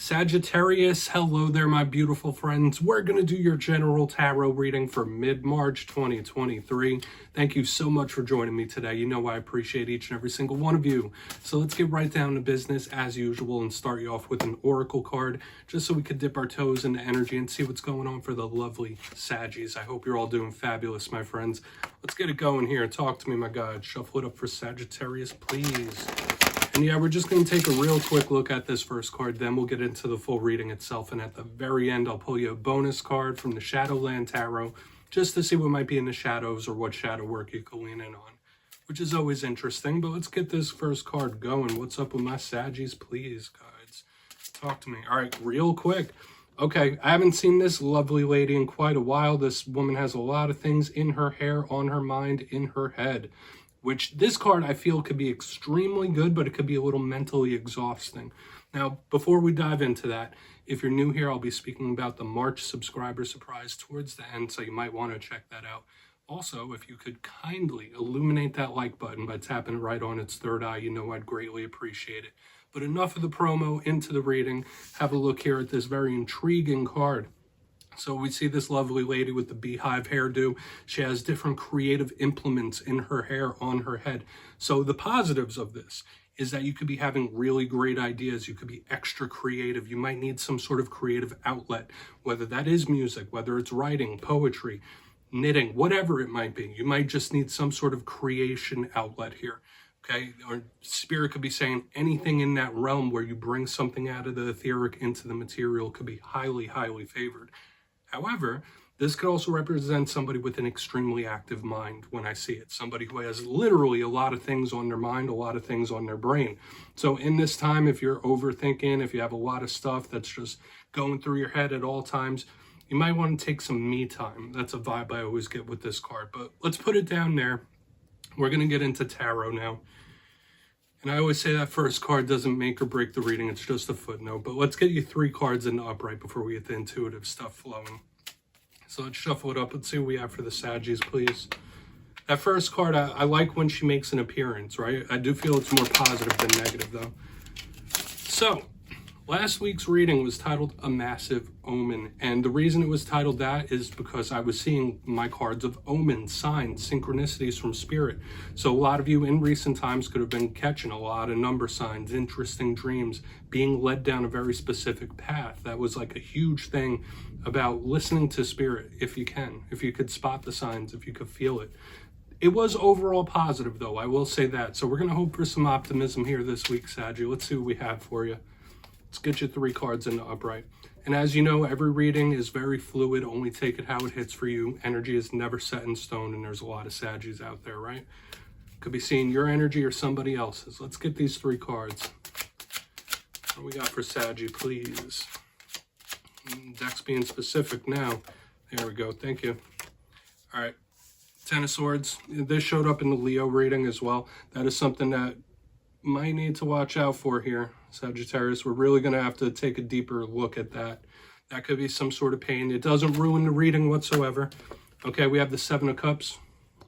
Sagittarius, hello there, my beautiful friends. We're going to do your general tarot reading for mid-March 2023. Thank you so much for joining me today. You know I appreciate each and every single one of you. So let's get right down to business as usual and start you off with an oracle card, just so we could dip our toes into energy and see what's going on for the lovely Saggies. I hope you're all doing fabulous, my friends. Let's get it going here. Talk to me, my God. Shuffle it up for Sagittarius, please. And yeah, we're just going to take a real quick look at this first card, then we'll get into the full reading itself. And at the very end, I'll pull you a bonus card from the Shadowland Tarot, just to see what might be in the shadows or what shadow work you can lean in on, which is always interesting. But let's get this first card going. What's up with my Saggies, please, guides? Talk to me. All right, real quick. Okay, I haven't seen this lovely lady in quite a while. This woman has a lot of things in her hair, on her mind, in her head, which this card I feel could be extremely good, but it could be a little mentally exhausting. Now, before we dive into that, if you're new here, I'll be speaking about the March subscriber surprise towards the end, so you might want to check that out. Also, if you could kindly illuminate that like button by tapping right on its third eye, you know I'd greatly appreciate it. But enough of the promo, into the reading. Have a look here at this very intriguing card. So we see this lovely lady with the beehive hairdo. She has different creative implements in her hair, on her head. So the positives of this is that you could be having really great ideas. You could be extra creative. You might need some sort of creative outlet, whether that is music, whether it's writing, poetry, knitting, whatever it might be. You might just need some sort of creation outlet here. Okay, or spirit could be saying anything in that realm where you bring something out of the etheric into the material could be highly, highly favored. However, this could also represent somebody with an extremely active mind when I see it. Somebody who has literally a lot of things on their mind, a lot of things on their brain. So in this time, if you're overthinking, if you have a lot of stuff that's just going through your head at all times, you might want to take some me time. That's a vibe I always get with this card. But let's put it down there. We're going to get into tarot now. And I always say that first card doesn't make or break the reading. It's just a footnote. But let's get you 3 cards in the upright before we get the intuitive stuff flowing. So let's shuffle it up. Let's see what we have for the Saggies, please. That first card, I like when she makes an appearance, right? I do feel it's more positive than negative, though. So, last week's reading was titled A Massive Omen. And the reason it was titled that is because I was seeing my cards of omens, signs, synchronicities from spirit. So a lot of you in recent times could have been catching a lot of number signs, interesting dreams, being led down a very specific path. That was like a huge thing about listening to spirit, if you can, if you could spot the signs, if you could feel it. It was overall positive, though, I will say that. So we're going to hope for some optimism here this week, Saggy. Let's see what we have for you. Let's get you 3 cards in the upright. And as you know, every reading is very fluid. Only take it how it hits for you. Energy is never set in stone, and there's a lot of Saggies out there, right? Could be seeing your energy or somebody else's. Let's get these 3 cards. What do we got for Saggy, please? Deck's being specific now. There we go. Thank you. All right. 10 of Swords. This showed up in the Leo reading as well. That is something that might need to watch out for here, Sagittarius. We're really going to have to take a deeper look at that. That could be some sort of pain. It doesn't ruin the reading whatsoever. Okay, we have the 7 of Cups.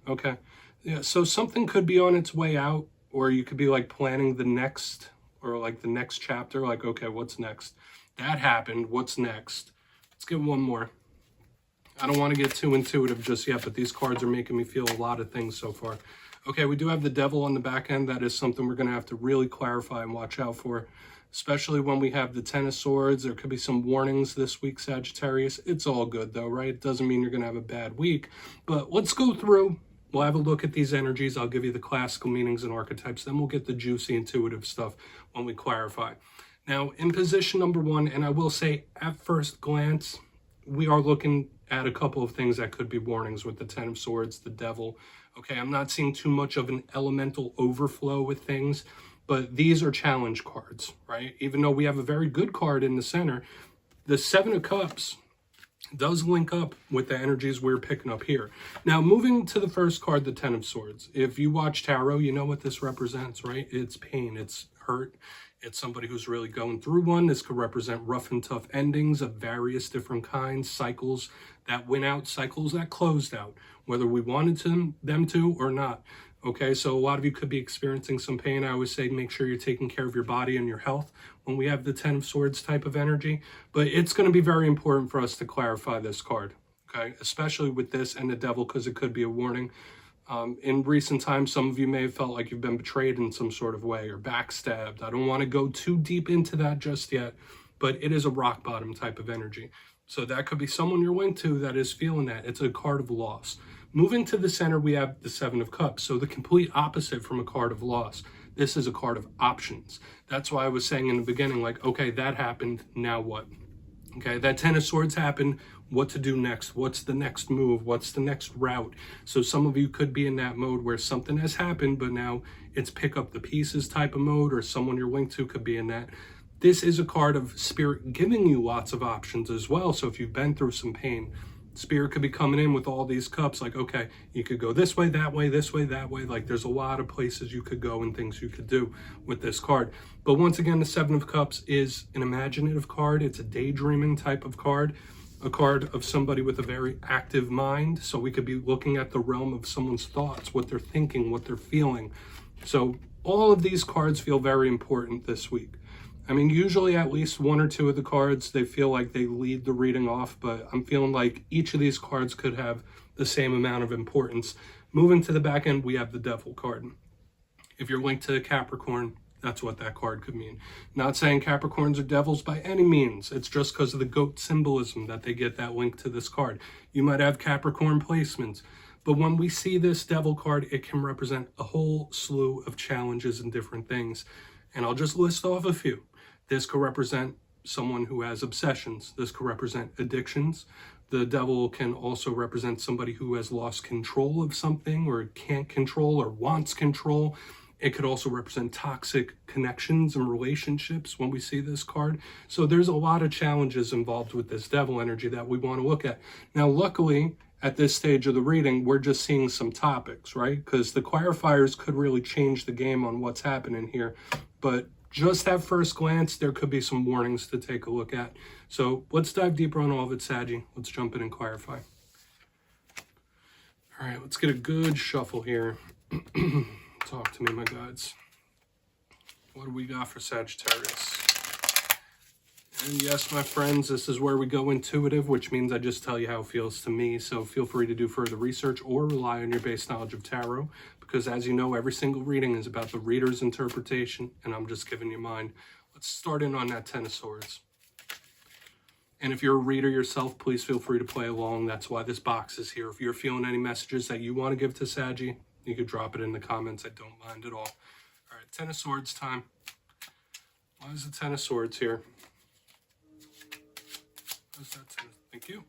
Okay. Yeah, so something could be on its way out, or you could be like planning the next, or like the next chapter. Like, okay, what's next? That happened. What's next? Let's get one more. I don't want to get too intuitive just yet, but these cards are making me feel a lot of things so far. Okay, we do have the Devil on the back end. That is something we're going to have to really clarify and watch out for, especially when we have the 10 of Swords. There could be some warnings this week, Sagittarius. It's all good, though, right? It doesn't mean you're going to have a bad week. But let's go through. We'll have a look at these energies. I'll give you the classical meanings and archetypes. Then we'll get the juicy intuitive stuff when we clarify. Now, in position number 1, and I will say at first glance, we are looking at a couple of things that could be warnings with the 10 of Swords, the Devil. Okay, I'm not seeing too much of an elemental overflow with things, but these are challenge cards, right? Even though we have a very good card in the center, the 7 of Cups does link up with the energies we're picking up here. Now, moving to the first card, the 10 of Swords. If you watch tarot, you know what this represents, right? It's pain, it's hurt. It's somebody who's really going through one. This could represent rough and tough endings of various different kinds, cycles that went out, cycles that closed out, whether we wanted them to or not. Okay, so a lot of you could be experiencing some pain. I always say make sure you're taking care of your body and your health when we have the Ten of Swords type of energy. But it's going to be very important for us to clarify this card, okay? Especially with this and the Devil, because it could be a warning. In recent times, some of you may have felt like you've been betrayed in some sort of way or backstabbed. I don't want to go too deep into that just yet, but it is a rock bottom type of energy. So that could be someone you're linked to that is feeling that. It's a card of loss. Moving to the center, we have the Seven of Cups. So the complete opposite from a card of loss. This is a card of options. That's why I was saying in the beginning, like, okay, that happened, now what? Okay, that Ten of Swords happened, what to do next? What's the next move? What's the next route? So some of you could be in that mode where something has happened, but now it's pick up the pieces type of mode, or someone you're linked to could be in that. This is a card of Spirit giving you lots of options as well. So if you've been through some pain, Spirit could be coming in with all these cups, like, okay, you could go this way, that way, this way, that way. Like, there's a lot of places you could go and things you could do with this card. But once again, the Seven of Cups is an imaginative card. It's a daydreaming type of card, a card of somebody with a very active mind. So we could be looking at the realm of someone's thoughts, what they're thinking, what they're feeling. So all of these cards feel very important this week. I mean, usually at least one or two of the cards, they feel like they lead the reading off, but I'm feeling like each of these cards could have the same amount of importance. Moving to the back end, we have the Devil card. If you're linked to Capricorn, that's what that card could mean. Not saying Capricorns are devils by any means. It's just because of the goat symbolism that they get that link to this card. You might have Capricorn placements, but when we see this Devil card, it can represent a whole slew of challenges and different things. And I'll just list off a few. This could represent someone who has obsessions. This could represent addictions. The Devil can also represent somebody who has lost control of something or can't control or wants control. It could also represent toxic connections and relationships when we see this card. So there's a lot of challenges involved with this Devil energy that we want to look at. Now, luckily, at this stage of the reading, we're just seeing some topics, right? Because the clarifiers could really change the game on what's happening here. But just at first glance, there could be some warnings to take a look at. So let's dive deeper on all of it, Saggy. Let's jump in and clarify. All right, let's get a good shuffle here. Talk to me, my guides. What do we got for Sagittarius? And yes, my friends, this is where we go intuitive, which means I just tell you how it feels to me. So feel free to do further research or rely on your base knowledge of tarot, because as you know, every single reading is about the reader's interpretation, and I'm just giving you mine. Let's start in on that Ten of Swords. And if you're a reader yourself, please feel free to play along. That's why this box is here. If you're feeling any messages that you want to give to Saggy, you could drop it in the comments. I don't mind at all. All right, Ten of Swords time. Why is the Ten of Swords here? Thank you.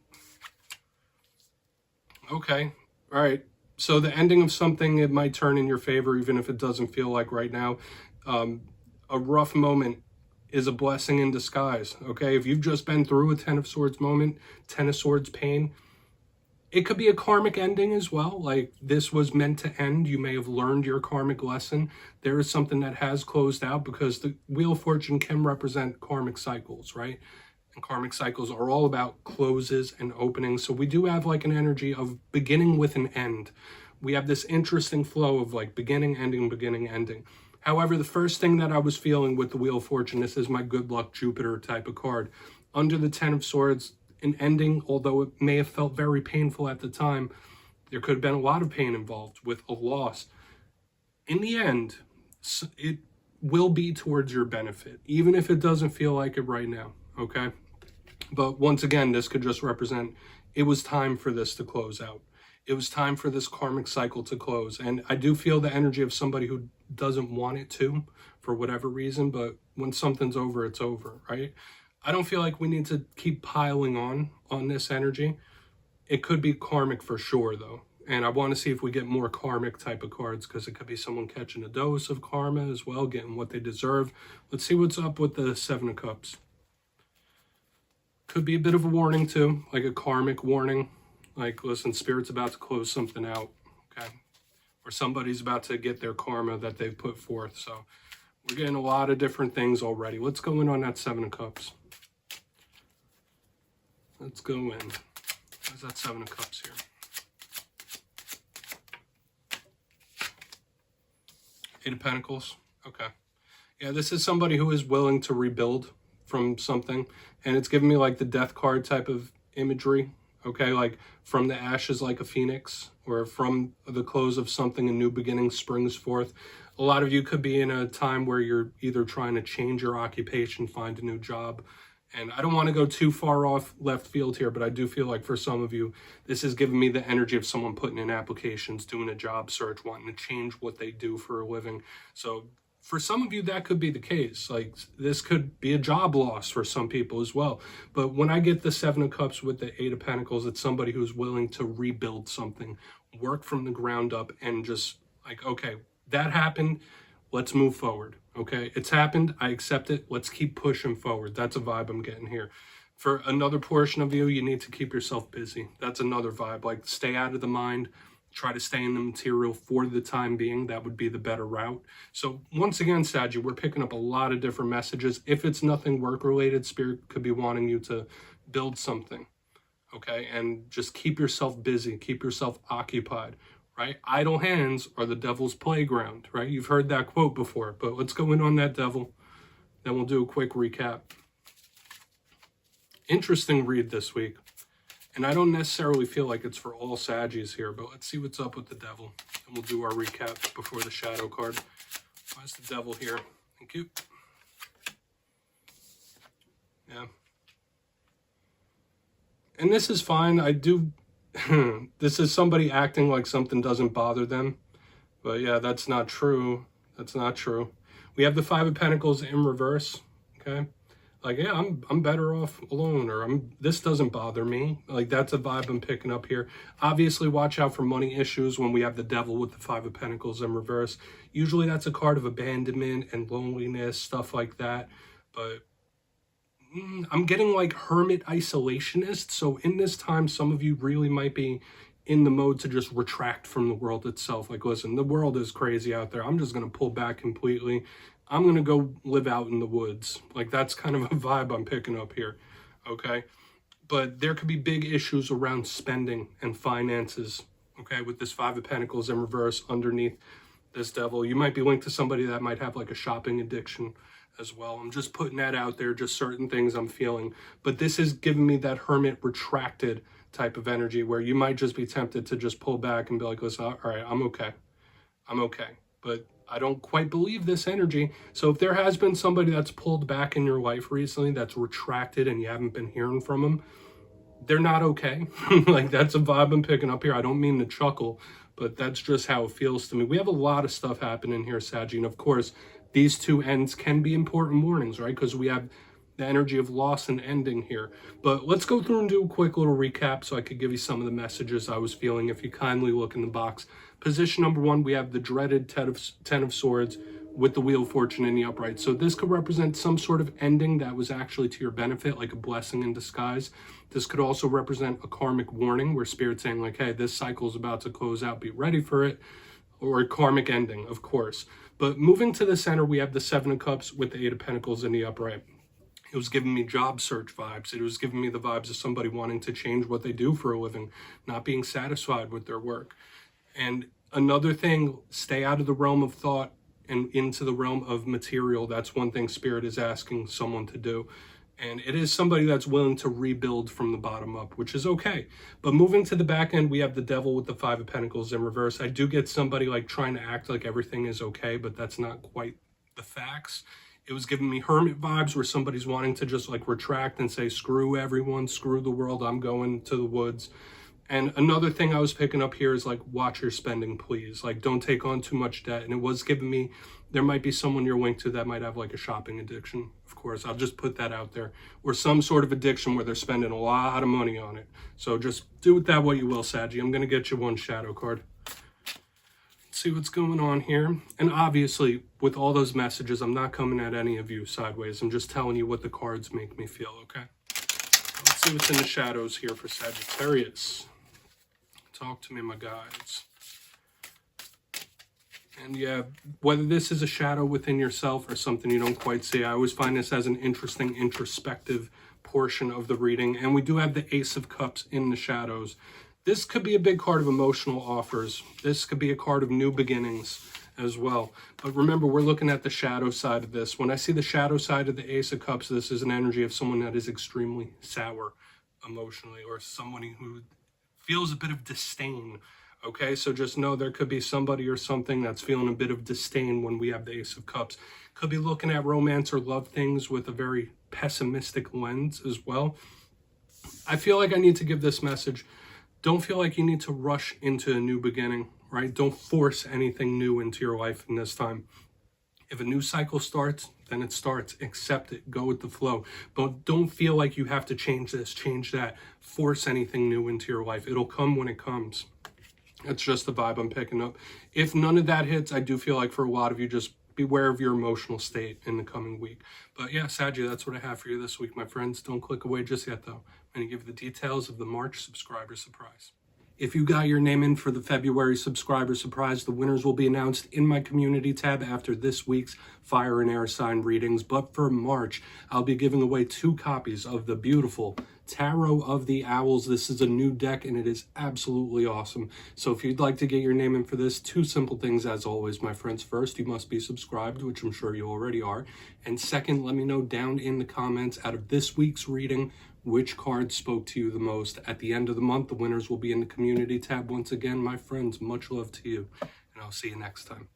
Okay. All right. So the ending of something, it might turn in your favor, even if it doesn't feel like right now. A rough moment is a blessing in disguise. Okay. If you've just been through a Ten of Swords moment, Ten of Swords pain, it could be a karmic ending as well. Like this was meant to end. You may have learned your karmic lesson. There is something that has closed out, because the Wheel of Fortune can represent karmic cycles, right? And karmic cycles are all about closes and openings. So we do have like an energy of beginning with an end. We have this interesting flow of like beginning, ending, beginning, ending. However, the first thing that I was feeling with the Wheel of Fortune, this is my good luck Jupiter type of card. Under the Ten of Swords, an ending, although it may have felt very painful at the time, there could have been a lot of pain involved with a loss. In the end, it will be towards your benefit, even if it doesn't feel like it right now, okay? But once again, this could just represent it was time for this to close out. It was time for this karmic cycle to close. And I do feel the energy of somebody who doesn't want it to, for whatever reason, but when something's over, it's over, right? I don't feel like we need to keep piling on this energy. It could be karmic for sure, though. And I want to see if we get more karmic type of cards, because it could be someone catching a dose of karma as well, getting what they deserve. Let's see what's up with the Seven of Cups. Could be a bit of a warning too, like a karmic warning. Like, listen, Spirit's about to close something out, okay? Or somebody's about to get their karma that they've put forth. So we're getting a lot of different things already. Let's go in on that Seven of Cups. Let's go in. Where's that Seven of Cups here? Eight of Pentacles. Okay. Yeah, this is somebody who is willing to rebuild from something. And it's giving me like the death card type of imagery. Okay, like from the ashes like a phoenix, or from the close of something a new beginning springs forth. A lot of you could be in a time where you're either trying to change your occupation, find a new job. And I don't want to go too far off left field here, but I do feel like for some of you, this is giving me the energy of someone putting in applications, doing a job search, wanting to change what they do for a living. So for some of you, that could be the case. Like, this could be a job loss for some people as well. But when I get the Seven of Cups with the Eight of Pentacles, it's somebody who's willing to rebuild something, work from the ground up, and just like, okay, that happened. Let's move forward. Okay, it's happened. I accept it. Let's keep pushing forward. That's a vibe I'm getting here. For another portion of you, you need to keep yourself busy. That's another vibe. Like, stay out of the mind. Try to stay in the material for the time being. That would be the better route. So once again, Saggy, we're picking up a lot of different messages. If it's nothing work-related, Spirit could be wanting you to build something, okay? And just keep yourself busy. Keep yourself occupied, right? Idle hands are the devil's playground, right? You've heard that quote before, but let's go in on that, devil. Then we'll do a quick recap. Interesting read this week. And I don't necessarily feel like it's for all Saggies here, but let's see what's up with the devil. And we'll do our recap before the shadow card. Why's the devil here? Thank you. Yeah. And this is fine. I do... this is somebody acting like something doesn't bother them. But yeah, that's not true. That's not true. We have the Five of Pentacles in reverse, okay? Like, yeah, I'm better off alone, or this doesn't bother me. Like, that's a vibe I'm picking up here. Obviously, watch out for money issues when we have the devil with the Five of Pentacles in reverse. Usually that's a card of abandonment and loneliness, stuff like that. But I'm getting like hermit isolationist. So in this time, some of you really might be in the mode to just retract from the world itself. Like, listen, the world is crazy out there. I'm just going to pull back completely. I'm going to go live out in the woods. Like, that's kind of a vibe I'm picking up here, okay? But there could be big issues around spending and finances, okay, with this Five of Pentacles in reverse underneath this devil. You might be linked to somebody that might have like a shopping addiction as well. I'm just putting that out there, just certain things I'm feeling. But this is giving me that hermit retracted type of energy where you might just be tempted to just pull back and be like, listen, all right, I'm okay. I'm okay. But I don't quite believe this energy. So if there has been somebody that's pulled back in your life recently, that's retracted and you haven't been hearing from them, they're not okay. Like, that's a vibe I'm picking up here. I don't mean to chuckle, but that's just how it feels to me. We have a lot of stuff happening here, Saggy. And of course, these two ends can be important warnings, right? Because we have the energy of loss and ending here. But let's go through and do a quick little recap so I could give you some of the messages I was feeling if you kindly look in the box. Position number one, we have the dreaded Ten of Swords with the Wheel of Fortune in the upright. So this could represent some sort of ending that was actually to your benefit, like a blessing in disguise. This could also represent a karmic warning where Spirit's saying like, hey, this cycle is about to close out, be ready for it. Or a karmic ending, of course. But moving to the center, we have the Seven of Cups with the Eight of Pentacles in the upright. It was giving me job search vibes. It was giving me the vibes of somebody wanting to change what they do for a living, not being satisfied with their work. And another thing, stay out of the realm of thought and into the realm of material. That's one thing Spirit is asking someone to do. And it is somebody that's willing to rebuild from the bottom up, which is okay. But moving to the back end, we have the devil with the Five of Pentacles in reverse. I do get somebody like trying to act like everything is okay, but that's not quite the facts. It was giving me hermit vibes where somebody's wanting to just like retract and say, screw everyone, screw the world, I'm going to the woods. And another thing I was picking up here is like, watch your spending, please. Like, don't take on too much debt. And it was giving me, there might be someone you're linked to that might have like a shopping addiction. Of course, I'll just put that out there. Or some sort of addiction where they're spending a lot of money on it. So just do with that what you will, Saggy. I'm going to get you one shadow card. Let's see what's going on here. And obviously, with all those messages, I'm not coming at any of you sideways. I'm just telling you what the cards make me feel, okay? Let's see what's in the shadows here for Sagittarius. Talk to me, my guides. And yeah, whether this is a shadow within yourself or something you don't quite see, I always find this as an interesting introspective portion of the reading. And we do have the Ace of Cups in the shadows. This could be a big card of emotional offers. This could be a card of new beginnings. as well. But remember, we're looking at the shadow side of this. When I see the shadow side of the Ace of Cups, this is an energy of someone that is extremely sour emotionally, or someone who feels a bit of disdain. Okay, so just know there could be somebody or something that's feeling a bit of disdain when we have the Ace of Cups. Could be looking at romance or love things with a very pessimistic lens as well. I feel like I need to give this message. Don't feel like you need to rush into a new beginning, right? Don't force anything new into your life in this time. If a new cycle starts, then it starts. Accept it. Go with the flow. But don't feel like you have to change this, change that, force anything new into your life. It'll come when it comes. That's just the vibe I'm picking up. If none of that hits, I do feel like for a lot of you, just beware of your emotional state in the coming week. But yeah, Saggy, that's what I have for you this week, my friends. Don't click away just yet, though. I'm going to give you the details of the March subscriber surprise. If you got your name in for the February subscriber surprise, the winners will be announced in my community tab after this week's fire and air sign readings. But for March, I'll be giving away 2 copies of the beautiful Tarot of the Owls. This is a new deck and it is absolutely awesome. So if you'd like to get your name in for this, 2 simple things as always, my friends. First, you must be subscribed, which I'm sure you already are. And second, let me know down in the comments out of this week's reading, which card spoke to you the most. At the end of the month, the winners will be in the community tab once again. My friends, much love to you, and I'll see you next time.